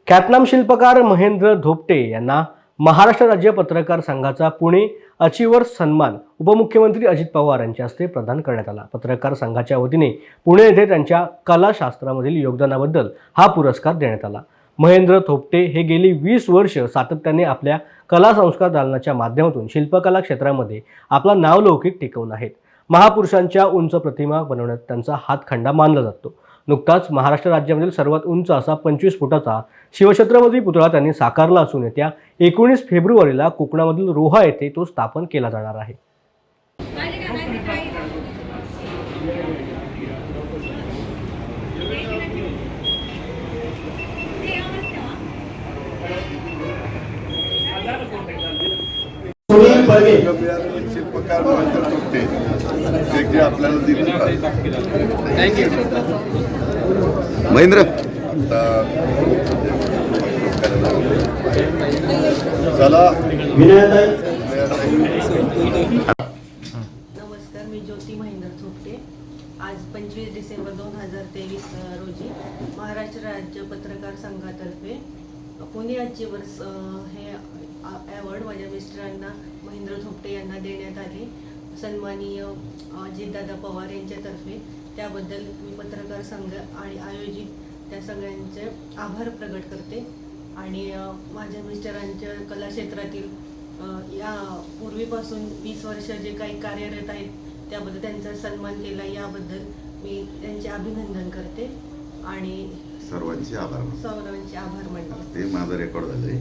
ख्यातनाम शिल्पकार महेंद्र धोपटे यांना महाराष्ट्र राज्य पत्रकार संघाचा पुणे अचिव्हर्स सन्मान उपमुख्यमंत्री अजित पवार यांच्या हस्ते प्रदान करण्यात आला। पत्रकार संघाच्या वतीने पुणे येथे त्यांच्या कलाशास्त्रामधील योगदानाबद्दल हा पुरस्कार देण्यात आला। महेंद्र धोपटे हे गेली 20 वर्ष सातत्याने आपल्या कला संस्कार दालनाच्या माध्यमातून शिल्पकला क्षेत्रामध्ये आपला नावलौकिक टिकवून आहेत। महापुरुषांच्या उंच प्रतिमा बनवण्यात त्यांचा हातखंडा मानला जातो। नुकताच महाराष्ट्र राज्यामधील सर्वात उंच असा 25 फुटाचा शिवछत्रपती पुतळा त्यांनी साकारला असून येत्या 19 फेब्रुवारीला कोकणामधील रोहा येथे तो स्थापन केला जाणार आहे। शिल्पकार महेंद्र धोपटे जे आपल्याला महेंद्र चला नमस्कार, मी ज्योती महेंद्र धोपटे। आज 25 डिसेंबर 2023 रोजी महाराष्ट्र राज्य पत्रकार संघातर्फे पुणे अचिव्हर्स हे अवॉर्ड माझ्या मिस्टरांना महेंद्र धोपटे यांना देण्यात आले। सन्माननीय अजितदादा पवार यांच्यातर्फे त्याबद्दल मी पत्रकार संघ आणि आयोजित त्या सगळ्यांचे आभार प्रकट करते। आणि माझ्या मिस्टरांच्या कला क्षेत्रातील या पूर्वीपासून 20 वर्ष जे काही कार्यरत आहेत त्याबद्दल त्यांचा सन्मान केला, याबद्दल मी त्यांचे अभिनंदन करते आणि सर्वांचे आभार मानते। ते माझा रेकॉर्ड झाले।